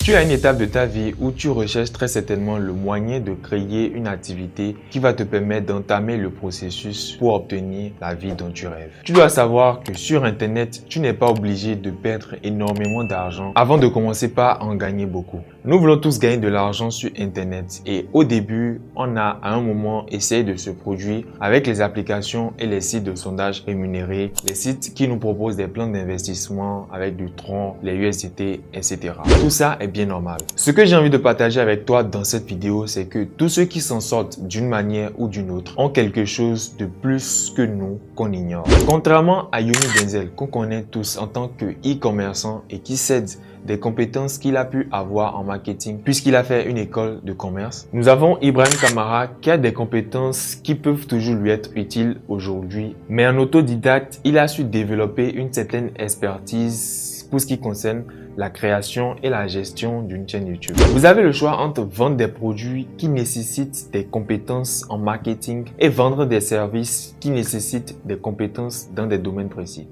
Tu es à une étape de ta vie où tu recherches très certainement le moyen de créer une activité qui va te permettre d'entamer le processus pour obtenir la vie dont tu rêves. Tu dois savoir que sur Internet, tu n'es pas obligé de perdre énormément d'argent avant de commencer par en gagner beaucoup. Nous voulons tous gagner de l'argent sur Internet et au début, on a à un moment essayé de se produire avec les applications et les sites de sondage rémunérés, les sites qui nous proposent des plans d'investissement avec du Tron, les USDT, etc. Tout ça est bien normal. Ce que j'ai envie de partager avec toi dans cette vidéo, c'est que tous ceux qui s'en sortent d'une manière ou d'une autre ont quelque chose de plus que nous qu'on ignore. Contrairement à Yoni Denzel, qu'on connaît tous en tant que e-commerçant et qui cède des compétences qu'il a pu avoir en marketing puisqu'il a fait une école de commerce. Nous avons Ibrahim Kamara qui a des compétences qui peuvent toujours lui être utiles aujourd'hui, mais en autodidacte, il a su développer une certaine expertise pour ce qui concerne la création et la gestion d'une chaîne YouTube. Vous avez le choix entre vendre des produits qui nécessitent des compétences en marketing et vendre des services qui nécessitent des compétences dans des domaines précis.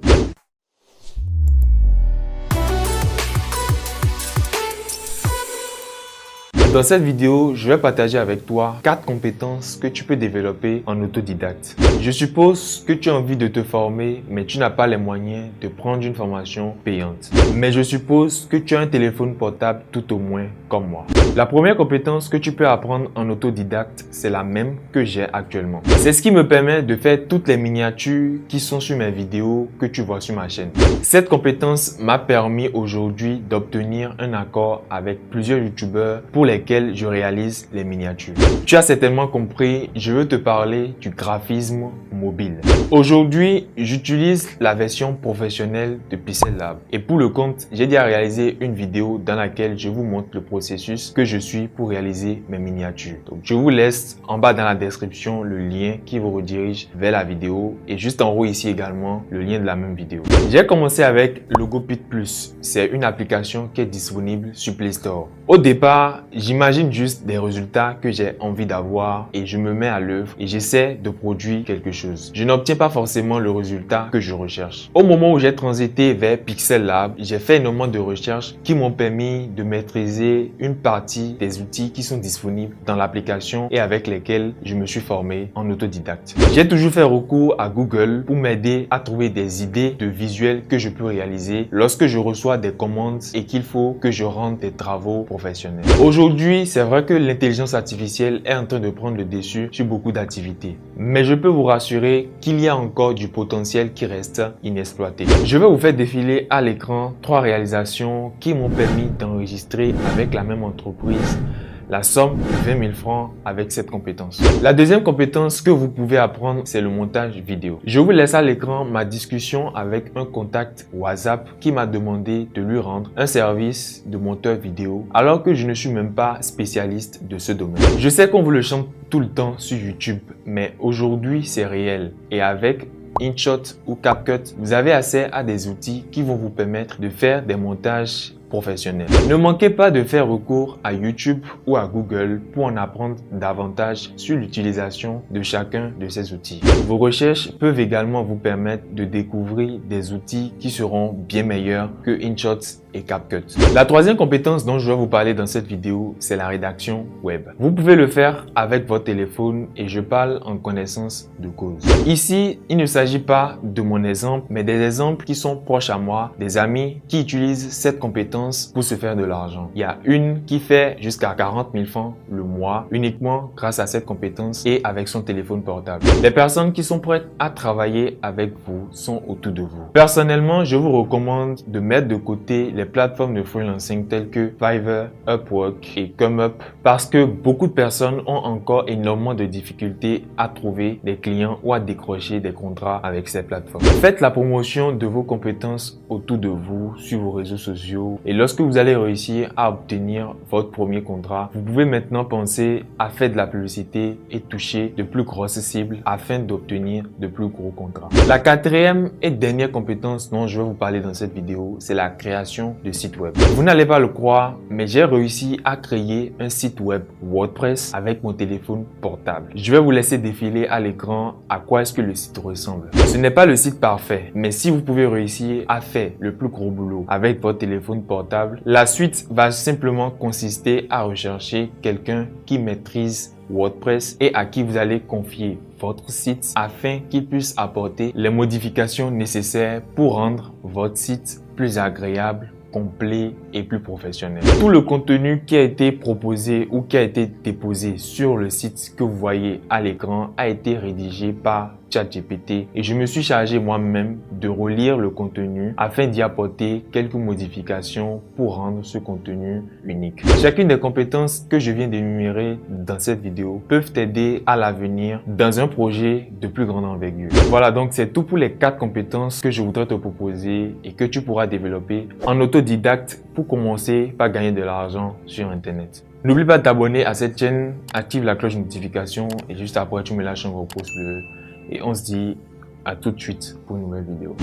Dans cette vidéo, je vais partager avec toi 4 compétences que tu peux développer en autodidacte. Je suppose que tu as envie de te former, mais tu n'as pas les moyens de prendre une formation payante. Mais je suppose que tu as un téléphone portable tout au moins comme moi. La première compétence que tu peux apprendre en autodidacte, c'est la même que j'ai actuellement. C'est ce qui me permet de faire toutes les miniatures qui sont sur mes vidéos que tu vois sur ma chaîne. Cette compétence m'a permis aujourd'hui d'obtenir un accord avec plusieurs youtubeurs pour lesquels je réalise les miniatures. Tu as certainement compris, je veux te parler du graphisme mobile. Aujourd'hui, j'utilise la version professionnelle de Pixel Lab. Et pour le compte, j'ai déjà réalisé une vidéo dans laquelle je vous montre le processus que je suis pour réaliser mes miniatures. Donc, je vous laisse en bas dans la description le lien qui vous redirige vers la vidéo et juste en haut ici également le lien de la même vidéo. J'ai commencé avec Logopit Plus. C'est une application qui est disponible sur Play Store. Au départ, j'imagine juste des résultats que j'ai envie d'avoir et je me mets à l'œuvre et j'essaie de produire quelque chose. Je n'obtiens pas forcément le résultat que je recherche. Au moment où j'ai transité vers Pixel Lab, j'ai fait énormément de recherches qui m'ont permis de maîtriser une partie des outils qui sont disponibles dans l'application et avec lesquels je me suis formé en autodidacte. J'ai toujours fait recours à Google pour m'aider à trouver des idées de visuels que je peux réaliser lorsque je reçois des commandes et qu'il faut que je rende des travaux professionnels. Aujourd'hui, c'est vrai que l'intelligence artificielle est en train de prendre le dessus sur beaucoup d'activités. Mais je peux vous rassurer qu'il y a encore du potentiel qui reste inexploité. Je vais vous faire défiler à l'écran 3 réalisations qui m'ont permis d'enregistrer avec la même entreprise la somme de 20 000 francs avec cette compétence. La deuxième compétence que vous pouvez apprendre, c'est le montage vidéo. Je vous laisse à l'écran ma discussion avec un contact WhatsApp qui m'a demandé de lui rendre un service de monteur vidéo alors que je ne suis même pas spécialiste de ce domaine. Je sais qu'on vous le chante tout le temps sur YouTube, mais aujourd'hui c'est réel et avec InShot ou CapCut, vous avez accès à des outils qui vont vous permettre de faire des montages professionnels. Ne manquez pas de faire recours à YouTube ou à Google pour en apprendre davantage sur l'utilisation de chacun de ces outils. Vos recherches peuvent également vous permettre de découvrir des outils qui seront bien meilleurs que InShot et CapCut. La troisième compétence dont je vais vous parler dans cette vidéo, c'est la rédaction web. Vous pouvez le faire avec votre téléphone et je parle en connaissance de cause. Ici, il ne s'agit pas de mon exemple, mais des exemples qui sont proches à moi, des amis qui utilisent cette compétence pour se faire de l'argent. Il y a une qui fait jusqu'à 40 000 francs le mois uniquement grâce à cette compétence et avec son téléphone portable. Les personnes qui sont prêtes à travailler avec vous sont autour de vous. Personnellement, je vous recommande de mettre de côté les plateformes de freelancing telles que Fiverr, Upwork et ComeUp parce que beaucoup de personnes ont encore énormément de difficultés à trouver des clients ou à décrocher des contrats avec ces plateformes. Faites la promotion de vos compétences autour de vous sur vos réseaux sociaux et lorsque vous allez réussir à obtenir votre premier contrat, vous pouvez maintenant penser à faire de la publicité et toucher de plus grosses cibles afin d'obtenir de plus gros contrats. La quatrième et dernière compétence dont je vais vous parler dans cette vidéo, c'est la création de sites web. Vous n'allez pas le croire, mais j'ai réussi à créer un site web WordPress avec mon téléphone portable. Je vais vous laisser défiler à l'écran à quoi est-ce que le site ressemble. Ce n'est pas le site parfait, mais si vous pouvez réussir à faire le plus gros boulot avec votre téléphone portable, portable, la suite va simplement consister à rechercher quelqu'un qui maîtrise WordPress et à qui vous allez confier votre site afin qu'il puisse apporter les modifications nécessaires pour rendre votre site plus agréable, complet et plus professionnel. Tout le contenu qui a été proposé ou qui a été déposé sur le site que vous voyez à l'écran a été rédigé par ChatGPT et je me suis chargé moi-même de relire le contenu afin d'y apporter quelques modifications pour rendre ce contenu unique. Chacune des compétences que je viens d'énumérer dans cette vidéo peuvent t'aider à l'avenir dans un projet de plus grande envergure. Voilà, donc c'est tout pour les 4 compétences que je voudrais te proposer et que tu pourras développer en autodidacte pour commencer par gagner de l'argent sur Internet. N'oublie pas de t'abonner à cette chaîne, active la cloche de notification et juste après tu me lâches un gros pouce bleu. Et on se dit à tout de suite pour une nouvelle vidéo.